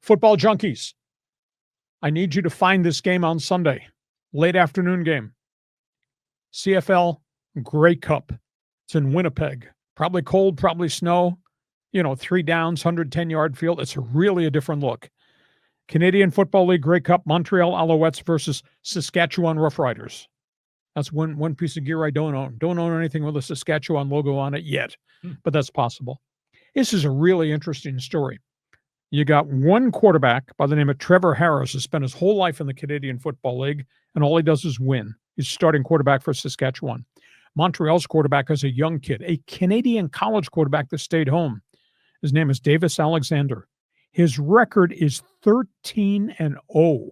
Football junkies, I need you to find this game on Sunday, late afternoon game. CFL Grey Cup. It's in Winnipeg. Probably cold, probably snow. 3 downs, 110-yard field. It's really a different look. Canadian Football League Grey Cup, Montreal Alouettes versus Saskatchewan Roughriders. That's one piece of gear I don't own. Don't own anything with a Saskatchewan logo on it yet, but that's possible. This is a really interesting story. You got one quarterback by the name of Trevor Harris who spent his whole life in the Canadian Football League, and all he does is win. He's starting quarterback for Saskatchewan. Montreal's quarterback is a young kid, a Canadian college quarterback that stayed home. His name is Davis Alexander. His record is 13-0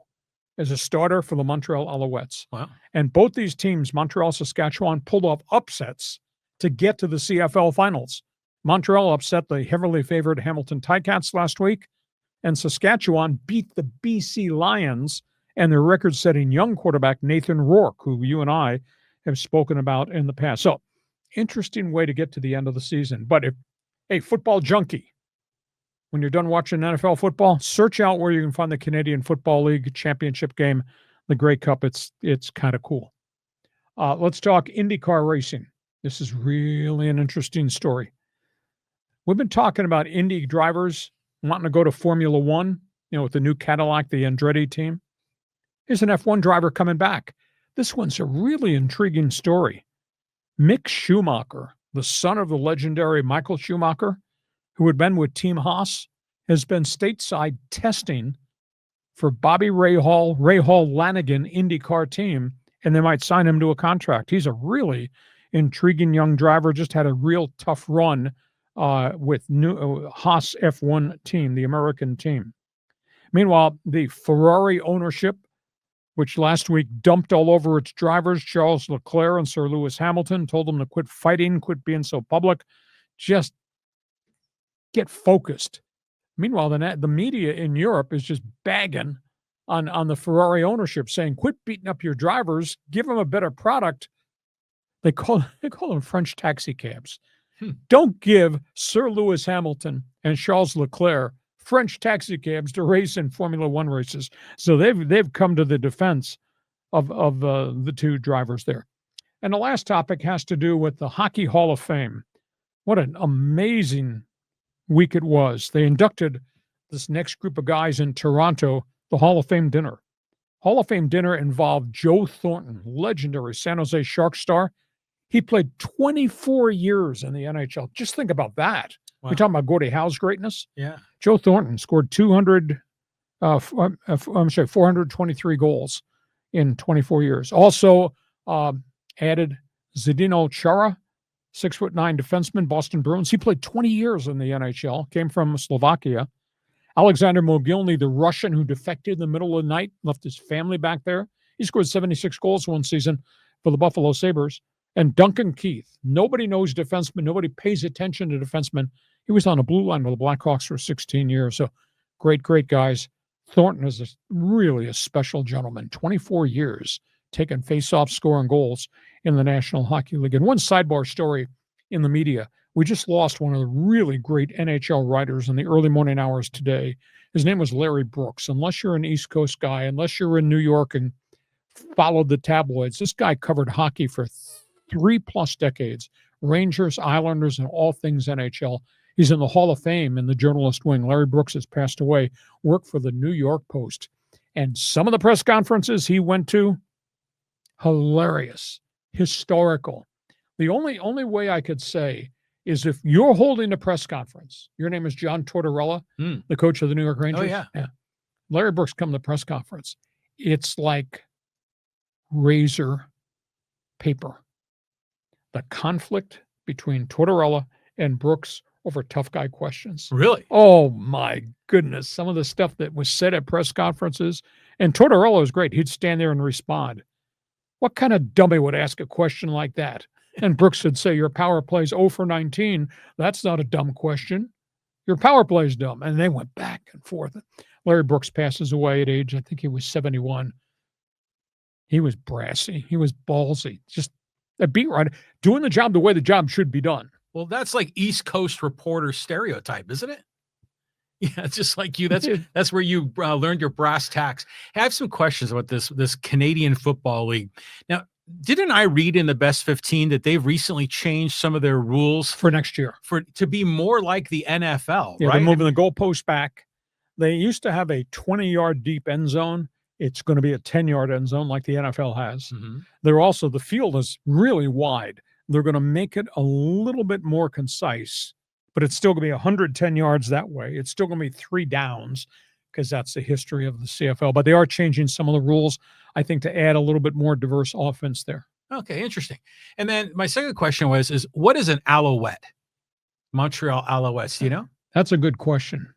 as a starter for the Montreal Alouettes. Wow. And both these teams, Montreal, Saskatchewan, pulled off upsets to get to the CFL finals. Montreal upset the heavily favored Hamilton Ticats last week, and Saskatchewan beat the BC Lions and their record-setting young quarterback, Nathan Rourke, who you and I have spoken about in the past. So, interesting way to get to the end of the season. But if, hey, football junkie, when you're done watching NFL football, search out where you can find the Canadian Football League championship game, the Grey Cup. It's kind of cool. Let's talk IndyCar racing. This is really an interesting story. We've been talking about Indy drivers wanting to go to Formula One, with the new Cadillac, the Andretti team. Here's an F1 driver coming back. This one's a really intriguing story. Mick Schumacher, the son of the legendary Michael Schumacher, who had been with Team Haas, has been stateside testing for Bobby Rahal Lanigan IndyCar team, and they might sign him to a contract. He's a really intriguing young driver, just had a real tough run with new Haas F1 team, the American team. Meanwhile, the Ferrari ownership, which last week dumped all over its drivers, Charles Leclerc and Sir Lewis Hamilton, told them to quit fighting, quit being so public, just get focused. Meanwhile, the media in Europe is just bagging on the Ferrari ownership, saying, quit beating up your drivers, give them a better product. They call them French taxi cabs. Don't give Sir Lewis Hamilton and Charles Leclerc French taxi cabs to race in Formula One races. So they've come to the defense of the two drivers there. And the last topic has to do with the Hockey Hall of Fame. What an amazing week it was. They inducted this next group of guys in Toronto, the Hall of Fame dinner. Hall of Fame dinner involved Joe Thornton, legendary San Jose Sharks star. He played 24 years in the NHL. Just think about that. Wow. We're talking about Gordie Howe's greatness. Yeah. Joe Thornton scored 423 goals in 24 years. Also added Zdeno Chara, 6'9" defenseman, Boston Bruins. He played 20 years in the NHL, came from Slovakia. Alexander Mogilny, the Russian who defected in the middle of the night, left his family back there. He scored 76 goals one season for the Buffalo Sabres. And Duncan Keith. Nobody knows defensemen. Nobody pays attention to defensemen. He was on the blue line with the Blackhawks for 16 years. So great, great guys. Thornton is really a special gentleman. 24 years taking face-off, scoring goals in the National Hockey League. And one sidebar story in the media. We just lost one of the really great NHL writers in the early morning hours today. His name was Larry Brooks. Unless you're an East Coast guy, unless you're in New York and followed the tabloids, this guy covered hockey for 3+ decades, Rangers, Islanders, and all things NHL. He's in the Hall of Fame in the journalist wing. Larry Brooks has passed away, worked for the New York Post. And some of the press conferences he went to, hilarious, historical. The only way I could say is if you're holding a press conference, your name is John Tortorella, the coach of the New York Rangers. Oh, yeah. Larry Brooks come to the press conference. It's like razor paper. The conflict between Tortorella and Brooks over tough guy questions. Really? Oh, my goodness. Some of the stuff that was said at press conferences. And Tortorella was great. He'd stand there and respond. What kind of dummy would ask a question like that? And Brooks would say, your power play's 0 for 19. That's not a dumb question. Your power play's dumb. And they went back and forth. Larry Brooks passes away at age, I think he was 71. He was brassy. He was ballsy. Just a beat writer, doing the job the way the job should be done. Well, that's like East Coast reporter stereotype, isn't it? Yeah, just like you. That's where you learned your brass tacks. I have some questions about this Canadian Football League. Now, didn't I read in the Best 15 that they've recently changed some of their rules for next year to be more like the NFL? Yeah, right? they're moving the goalpost back. They used to have a 20-yard deep end zone. It's going to be a 10-yard end zone like the NFL has. Mm-hmm. They're also, the field is really wide. They're going to make it a little bit more concise, but it's still going to be 110 yards that way. It's still going to be 3 downs because that's the history of the CFL. But they are changing some of the rules, I think, to add a little bit more diverse offense there. Okay, interesting. And then my second question is what is an Alouette? Montreal Alouettes, do you know? That's a good question.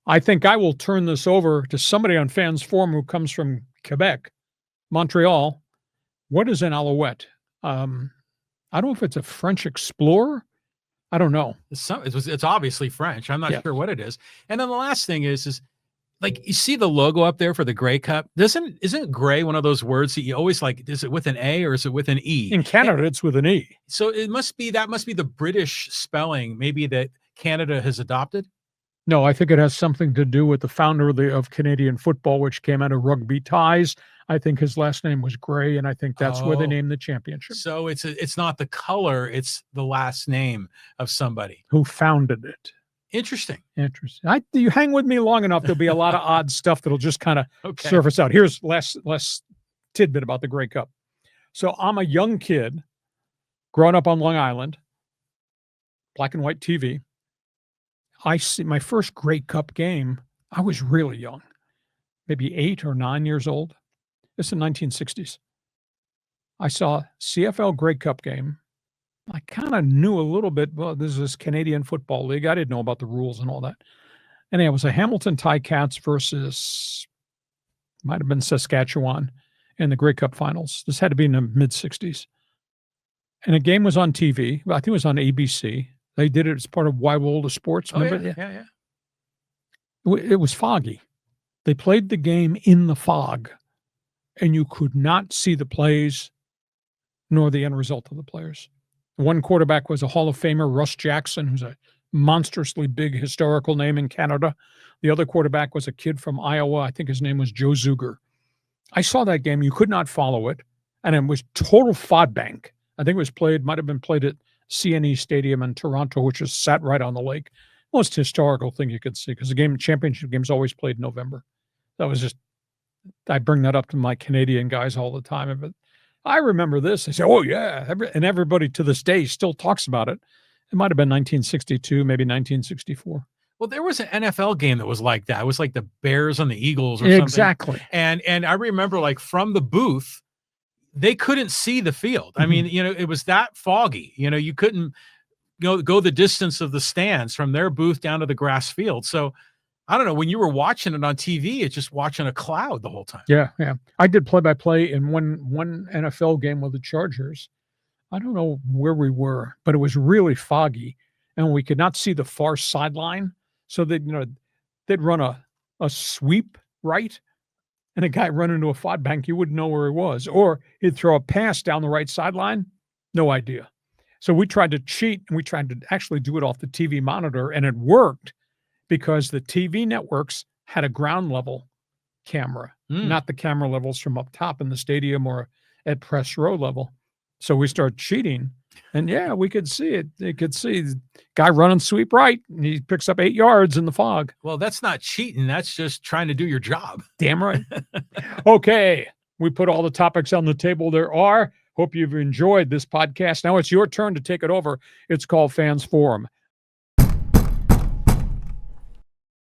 I think I will turn this over to somebody on Fans Forum who comes from Quebec, Montreal. What is an Alouette? I don't know if it's a French explorer. I don't know. It's obviously French. I'm not sure what it is. And then the last thing is like, you see the logo up there for the Grey Cup. Isn't gray one of those words that you always like? Is it with an A or is it with an E? In Canada, it's with an E. So that must be the British spelling, maybe, that Canada has adopted. No, I think it has something to do with the founder of Canadian football, which came out of rugby ties. I think his last name was Gray, and I think that's where they named the championship. So it's not the color; it's the last name of somebody who founded it. Interesting. You hang with me long enough, there'll be a lot of odd stuff that'll just kind of surface out. Here's less tidbit about the Grey Cup. So I'm a young kid growing up on Long Island, black and white TV. I see my first Grey Cup game. I was really young, maybe 8 or 9 years old. This is the 1960s. I saw CFL Grey Cup game. I kind of knew a little bit. Well, this is Canadian Football League. I didn't know about the rules and all that. And it was a Hamilton Ticats versus, might have been Saskatchewan in the Grey Cup finals. This had to be in the mid-60s. And the game was on TV. I think it was on ABC. They did it as part of Wide World of Sports. Remember? Yeah. It was foggy. They played the game in the fog, and you could not see the plays nor the end result of the players. One quarterback was a Hall of Famer, Russ Jackson, who's a monstrously big historical name in Canada. The other quarterback was a kid from Iowa. I think his name was Joe Zuger. I saw that game. You could not follow it, and it was total fod bank. I think it was might have been played at CNE Stadium in Toronto, which is sat right on the lake. Most historical thing you could see, because the championship game's always played in November. That was just, I bring that up to my Canadian guys all the time. But I remember this. They say, oh, yeah. And everybody to this day still talks about it. It might have been 1962, maybe 1964. Well, there was an NFL game that was like that. It was like the Bears and the Eagles or something. Exactly. And I remember, like, from the booth, they couldn't see the field. I mean, it was that foggy. You couldn't go the distance of the stands from their booth down to the grass field. So I don't know, when you were watching it on TV, it's just watching a cloud the whole time. Yeah. I did play-by-play in one NFL game with the Chargers. I don't know where we were, but it was really foggy, and we could not see the far sideline. So they'd run a sweep right, and a guy run into a fod bank, you wouldn't know where he was. Or he'd throw a pass down the right sideline, no idea. So we tried to cheat, and we tried to actually do it off the TV monitor, and it worked, because the TV networks had a ground level camera, not the camera levels from up top in the stadium or at press row level. So we started cheating, and we could see it. You could see the guy running sweep right, and he picks up 8 yards in the fog. Well, that's not cheating. That's just trying to do your job. Damn right. Okay. We put all the topics on the table there are. Hope you've enjoyed this podcast. Now it's your turn to take it over. It's called Fans Forum.